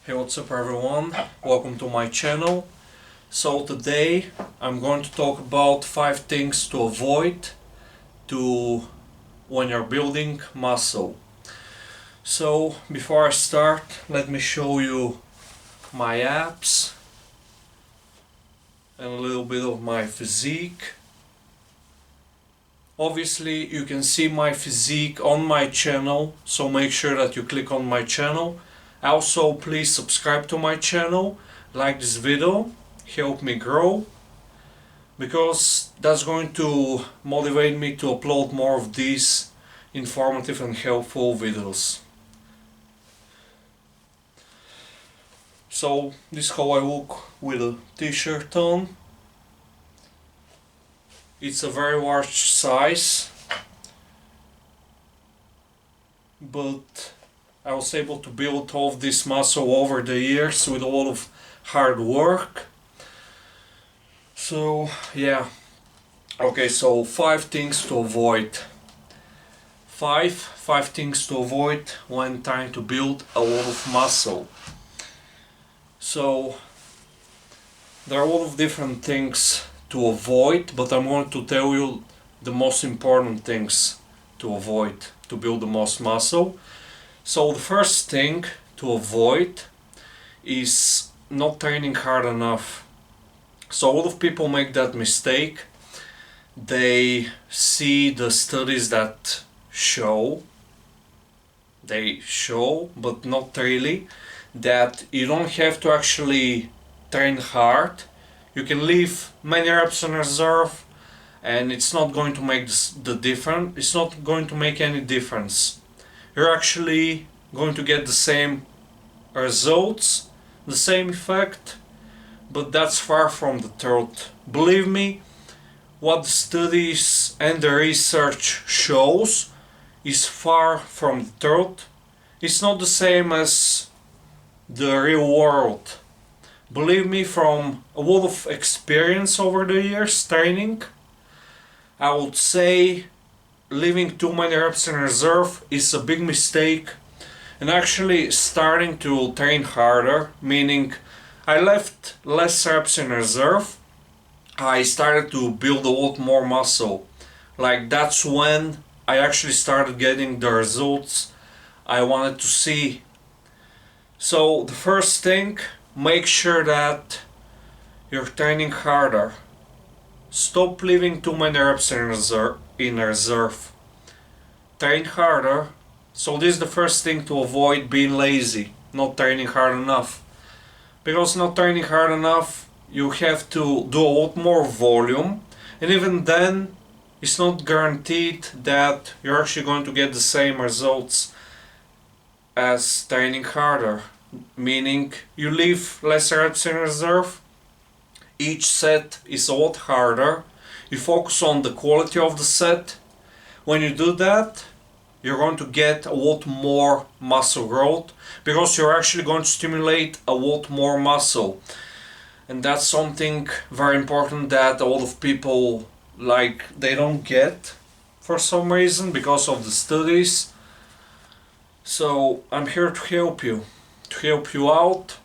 Hey, what's up everyone? Welcome to my channel. So today I'm going to talk about 5 things to avoid to when you're building muscle. So before I start, let me show you my abs and a little bit of my physique. Obviously you can see my physique on my channel, so make sure that you click on my channel. Also, please subscribe to my channel, like this video, help me grow, because that's going to motivate me to upload more of these informative and helpful videos. So this is how I look with a t-shirt on. It's a very large size, but I was able to build all of this muscle over the years with a lot of hard work. So yeah, okay, so 5 things to avoid. Five things to avoid when trying to build a lot of muscle. So there are a lot of different things to avoid, but I'm going to tell you the most important things to avoid to build the most muscle. So the first thing to avoid is not training hard enough. So a lot of people make that mistake. They see the studies that show, but not really, that you don't have to actually train hard. You can leave many reps in reserve and it's not going to make the difference. It's not going to make any difference. You're actually going to get the same results, the same effect, but that's far from the truth. Believe me, what the studies and the research shows is far from the truth. It's not the same as the real world. Believe me, from a lot of experience over the years training, I would say leaving too many reps in reserve is a big mistake, and actually starting to train harder, meaning I left less reps in reserve. I started to build a lot more muscle. Like, that's when I actually started getting the results I wanted to see. So the first thing, make sure that you're training harder. Stop leaving too many reps in reserve. Train harder. So this is the first thing to avoid being lazy, not training hard enough. Because not training hard enough, you have to do a lot more volume, and even then it's not guaranteed that you're actually going to get the same results as training harder. Meaning you leave less reps in reserve, each set is a lot harder, you focus on the quality of the set. When you do that, you're going to get a lot more muscle growth, because you're actually going to stimulate a lot more muscle. And that's something very important that a lot of people, like, they don't get for some reason because of the studies. So I'm here to help you out.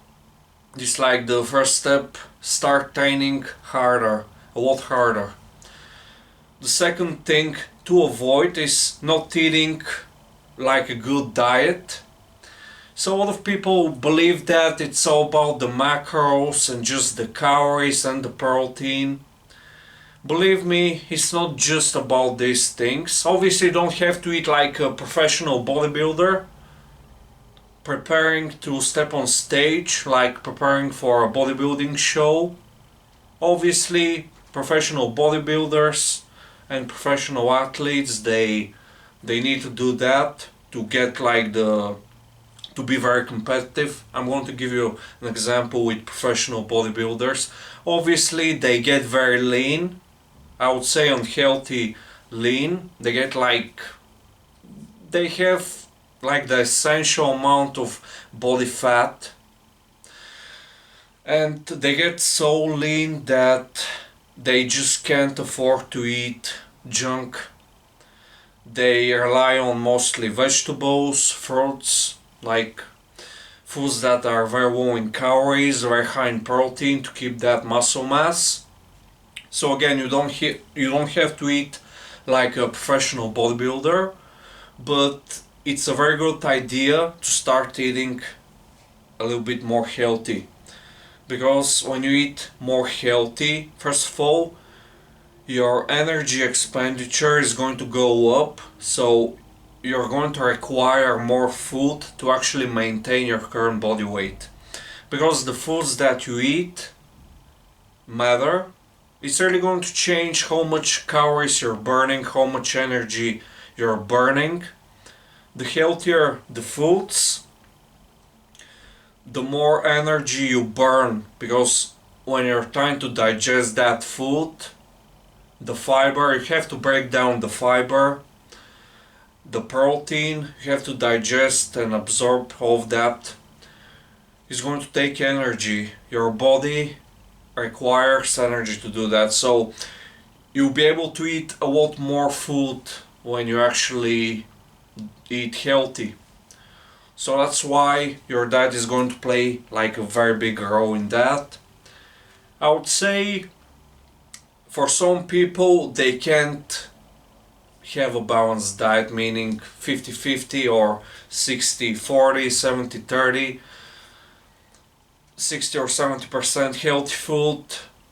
Just like the first step, start training harder, a lot harder. The second thing to avoid is not eating like a good diet. So a lot of people believe that it's all about the macros and just the calories and the protein. Believe me, it's not just about these things. Obviously you don't have to eat like a professional bodybuilder preparing to step on stage, like preparing for a bodybuilding show. Obviously professional bodybuilders and professional athletes, they need to do that to get like to be very competitive. I'm going to give you an example with professional bodybuilders. Obviously they get very lean, I would say unhealthy lean. They get like, they have like the essential amount of body fat, and they get so lean that they just can't afford to eat junk. They rely on mostly vegetables, fruits, like foods that are very low in calories, very high in protein to keep that muscle mass. So again, you don't have to eat like a professional bodybuilder, but it's a very good idea to start eating a little bit more healthy. Because when you eat more healthy, first of all, your energy expenditure is going to go up, so you're going to require more food to actually maintain your current body weight. Because the foods that you eat matter, it's really going to change how much calories you're burning, how much energy you're burning. The healthier the foods, the more energy you burn, because when you're trying to digest that food, the fiber, you have to break down the fiber, the protein, you have to digest and absorb all of that. It's going to take energy. Your body requires energy to do that, so you'll be able to eat a lot more food when you actually eat healthy. So that's why your diet is going to play like a very big role in that. I would say for some people they can't have a balanced diet, meaning 50-50 or 60-40, 70-30, 60 or 70% healthy food,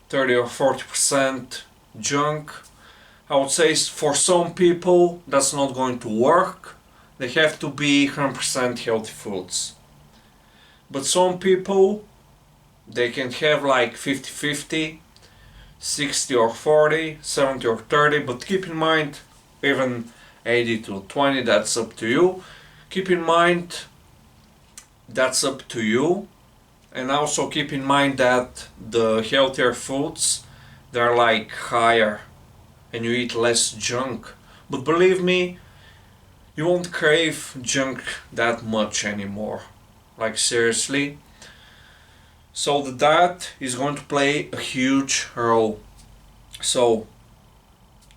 30 or 40% junk. I would say for some people that's not going to work. They have to be 100% healthy foods. But some people, they can have like 50-50, 60 or 40, 70 or 30, but keep in mind, even 80 to 20, that's up to you. Keep in mind, that's up to you. And also keep in mind that the healthier foods, they're like higher and you eat less junk. But believe me, you won't crave junk that much anymore. Like seriously. So the diet is going to play a huge role. So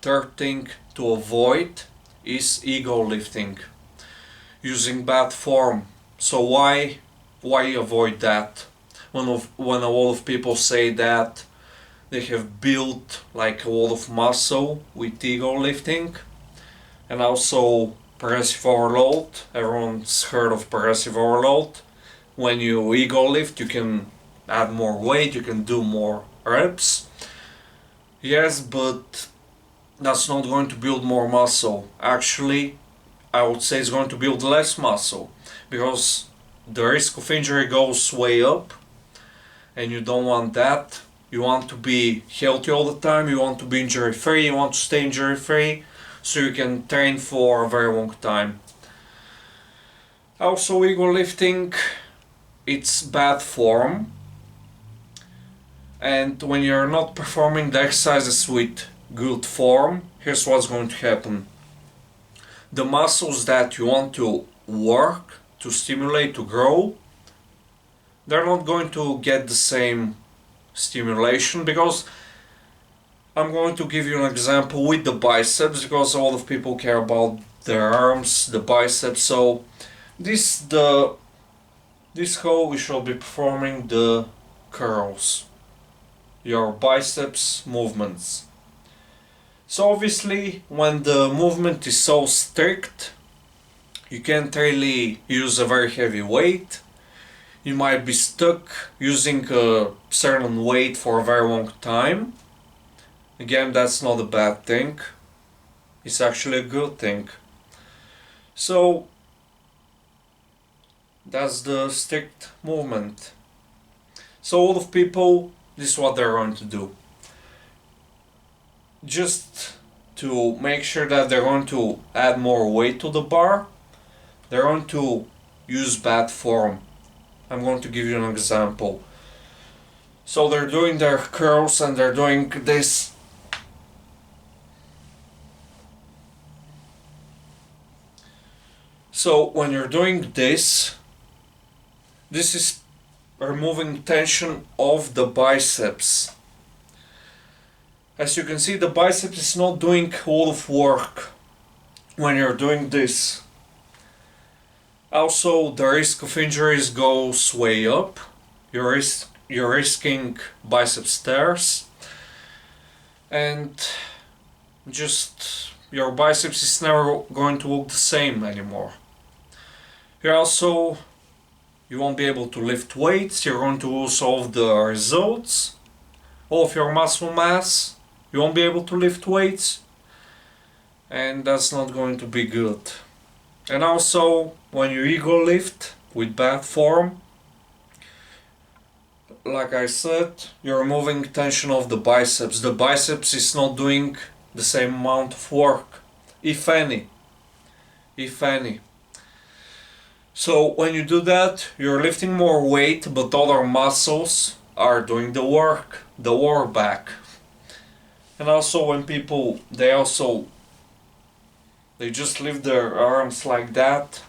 third thing to avoid is ego lifting, using bad form. So why avoid that? When a lot of people say that they have built like a lot of muscle with ego lifting, and also progressive overload. Everyone's heard of progressive overload. When you ego lift, you can add more weight, you can do more reps. Yes, but that's not going to build more muscle. Actually, I would say it's going to build less muscle, because the risk of injury goes way up, and you don't want that. You want to be healthy all the time, you want to be injury free, you want to stay injury free, so you can train for a very long time. Also, ego lifting, it's bad form, and when you're not performing the exercises with good form, here's what's going to happen. The muscles that you want to work, to stimulate, to grow, they're not going to get the same stimulation, because I'm going to give you an example with the biceps, because a lot of people care about their arms, the biceps. So this how we shall be performing the curls, your biceps movements. So obviously when the movement is so strict, you can't really use a very heavy weight. You might be stuck using a certain weight for a very long time. Again, that's not a bad thing. It's actually a good thing. So that's the strict movement. So a lot of people, this is what they're going to do. Just to make sure that they're going to add more weight to the bar, they're going to use bad form. I'm going to give you an example. So they're doing their curls and they're doing this. So when you're doing this is removing tension of the biceps. As you can see, the biceps is not doing a lot of work when you're doing this. Also, the risk of injuries goes way up. You're risking biceps tears, and just your biceps is never going to look the same anymore. You're also you won't be able to lift weights. You're going to lose all of the results, all of your muscle mass. You won't be able to lift weights, and that's not going to be good. And also, when you ego lift with bad form, like I said, you're removing tension of the biceps. The biceps is not doing the same amount of work, if any. If any. So when you do that, you're lifting more weight, but other muscles are doing the work back. And also when people they just lift their arms like that,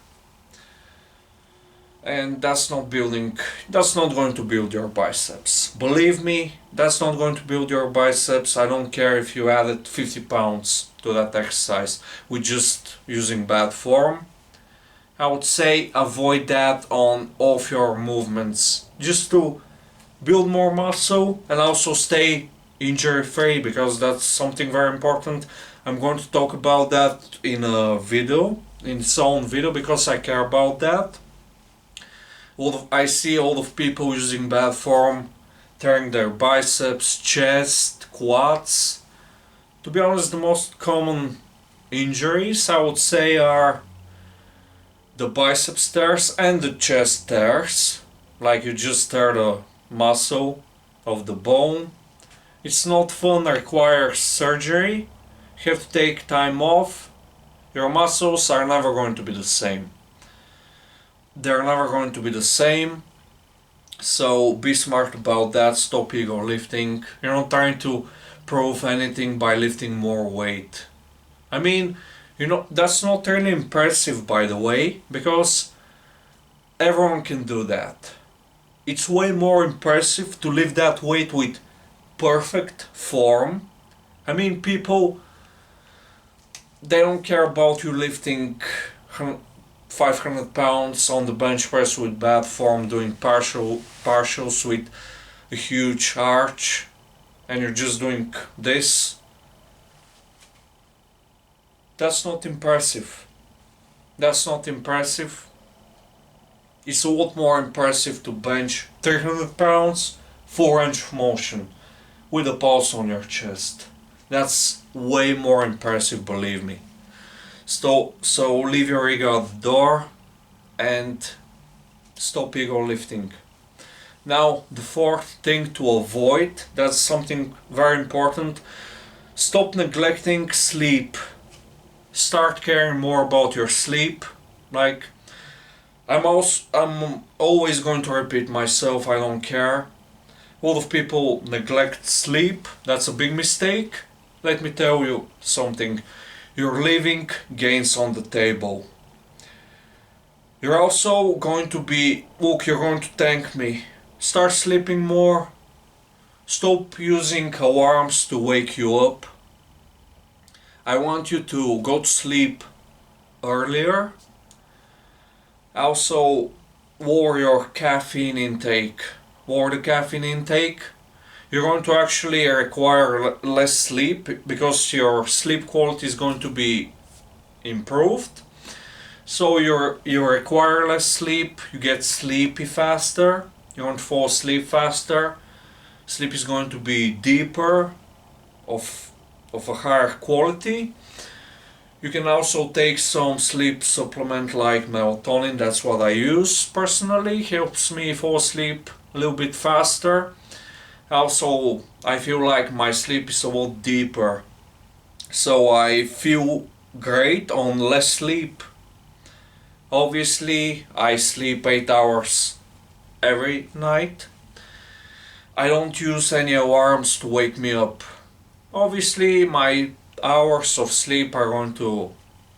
and that's not going to build your biceps. Believe me, that's not going to build your biceps. I don't care if you added 50 pounds to that exercise with just using bad form. I would say avoid that on all of your movements, just to build more muscle and also stay injury free, because that's something very important. I'm going to talk about that in its own video, because I care about that. I see a lot of people using bad form, tearing their biceps, chest, quads. To be honest, the most common injuries I would say are the biceps tears and the chest tears, like you just tear the muscle of the bone. It's not fun, requires surgery, you have to take time off. Your muscles are never going to be the same. They're never going to be the same, so be smart about that. Stop ego lifting. You're not trying to prove anything by lifting more weight. I mean, that's not really impressive, by the way, because everyone can do that. It's way more impressive to lift that weight with perfect form. I mean, people, they don't care about you lifting 500 pounds on the bench press with bad form, doing partials with a huge arch, and you're just doing this. That's not impressive. That's not impressive. It's a lot more impressive to bench 300 pounds, 4 range of motion, with a pulse on your chest. That's way more impressive, believe me. So leave your ego at the door and stop ego lifting. Now, the fourth thing to avoid, that's something very important. Stop neglecting sleep. Start caring more about your sleep. Like, I'm always going to repeat myself, I don't care. A lot of people neglect sleep. That's a big mistake. Let me tell you something. You're leaving gains on the table. You're also going to you're going to thank me. Start sleeping more. Stop using alarms to wake you up. I want you to go to sleep earlier. Also, lower your caffeine intake. Lower the caffeine intake. You're going to actually require less sleep, because your sleep quality is going to be improved. So you require less sleep, you get sleepy faster, you're going to fall asleep faster. Sleep is going to be deeper, of a higher quality. You can also take some sleep supplement like melatonin. That's what I use personally. Helps me fall asleep a little bit faster. Also, I feel like my sleep is a lot deeper, so I feel great on less sleep. Obviously, I sleep 8 hours every night. I don't use any alarms to wake me up. Obviously, my hours of sleep are going to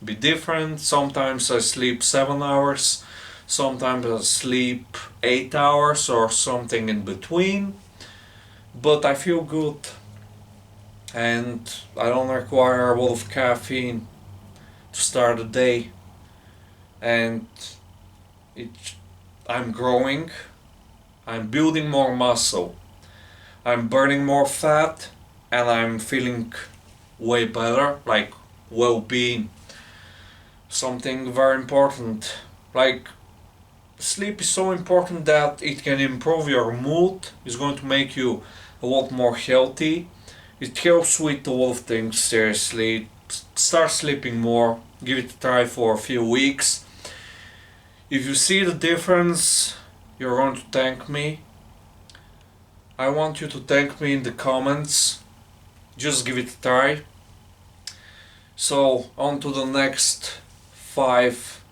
be different. Sometimes I sleep 7 hours, sometimes I sleep 8 hours, or something in between. But I feel good, and I don't require a lot of caffeine to start the day. And it, I'm growing, I'm building more muscle, I'm burning more fat, and I'm feeling way better, like well-being. Something very important, like sleep is so important that it can improve your mood, it's going to make you a lot more healthy. It helps with a lot of things, seriously. Start sleeping more, give it a try for a few weeks. If you see the difference, you're going to thank me. I want you to thank me in the comments. Just give it a try. So, on to the next 5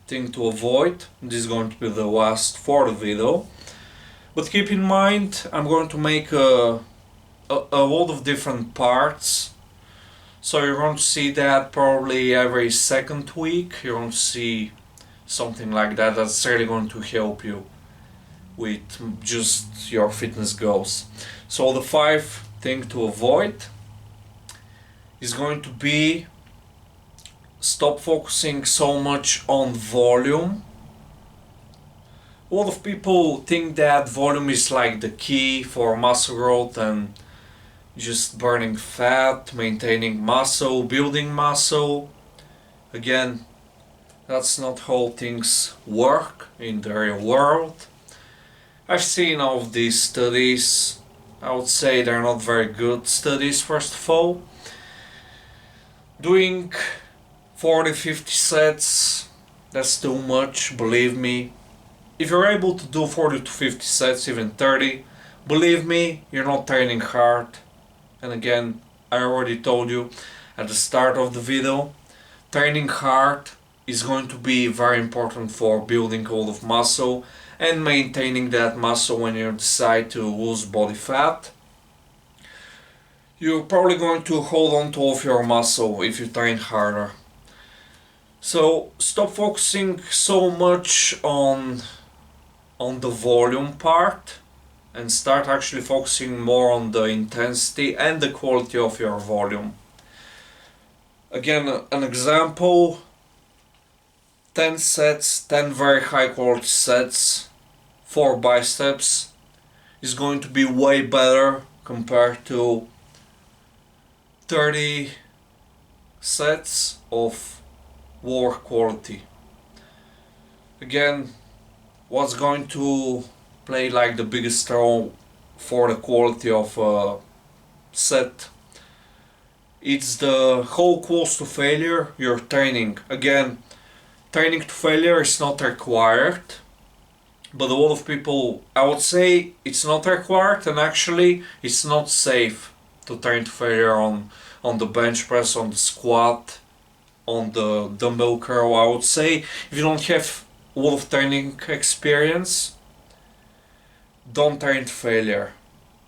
things to avoid. This is going to be the last for the video. But keep in mind, I'm going to make a lot of different parts. So you're going to see that probably every second week. You're going to see something like that. That's really going to help you with just your fitness goals. So the 5 things to avoid is going to be: stop focusing so much on volume. A lot of people think that volume is like the key for muscle growth and just burning fat, maintaining muscle, building muscle. Again, that's not how things work in the real world. I've seen all of these studies. I would say they're not very good studies, first of all. Doing 40-50 sets, that's too much, believe me. If you're able to do 40 to 50 sets, even 30, believe me, you're not training hard. And again, I already told you at the start of the video, training hard is going to be very important for building a lot of muscle and maintaining that muscle when you decide to lose body fat. You're probably going to hold on to all of your muscle if you train harder. So stop focusing so much on the volume part and start actually focusing more on the intensity and the quality of your volume. Again, an example: 10 sets, 10 very high quality sets for biceps is going to be way better compared to 30 sets of lower quality. Again, what's going to play like the biggest role for the quality of a set? It's the how close to failure you're training. Again, training to failure is not required, but a lot of people, I would say it's not required, and actually it's not safe to train to failure on the bench press, on the squat, on the dumbbell curl. I would say if you don't have a lot of training experience, don't train to failure.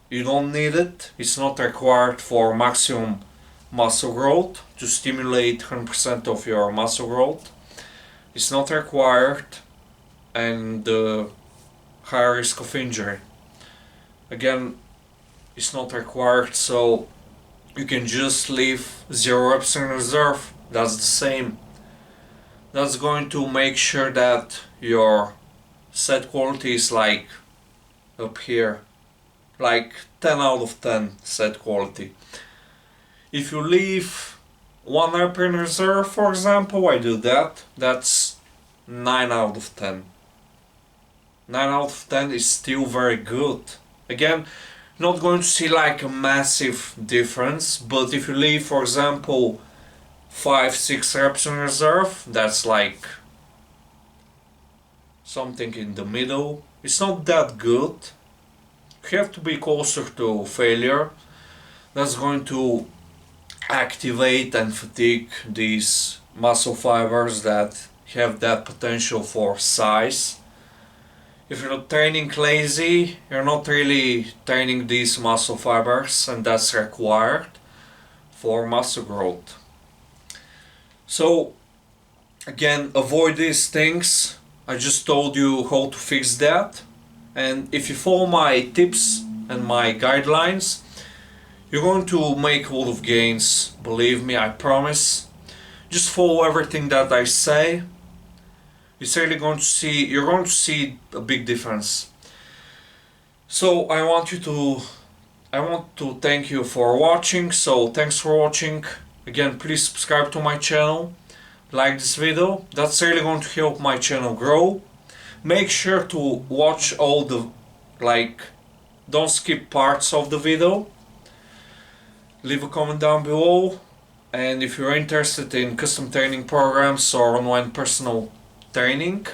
You don't need it. It's not required for maximum muscle growth, to stimulate 100% of your muscle growth. It's not required, and higher risk of injury. Again, it's not required, so you can just leave 0 reps in reserve. That's the same. That's going to make sure that your set quality is like up here, like 10 out of 10 set quality. If you leave 1 rep in reserve, for example, I do that, that's 9 out of 10. 9 out of 10 is still very good. Again, not going to see like a massive difference, but if you leave, for example, 5-6 reps in reserve, that's like something in the middle. It's not that good. You have to be closer to failure. That's going to activate and fatigue these muscle fibers that have that potential for size. If you're not training lazy, you're not really training these muscle fibers, and that's required for muscle growth. So again, avoid these things. I just told you how to fix that, and if you follow my tips and my guidelines, you're going to make a lot of gains. Believe me, I promise. Just follow everything that I say. it's really going to see, you're going to see a big difference. So I want to thank you for watching. So thanks for watching. Again, please subscribe to my channel, like this video. That's really going to help my channel grow. Make sure to watch all the, don't skip parts of the video. Leave a comment down below, and if you're interested in custom training programs or online personal training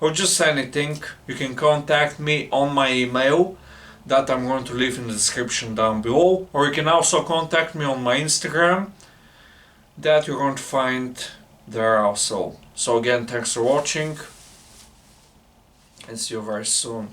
or just anything, you can contact me on my email that I'm going to leave in the description down below, or you can also contact me on my Instagram that you're going to find there also. So again, thanks for watching, and see you very soon.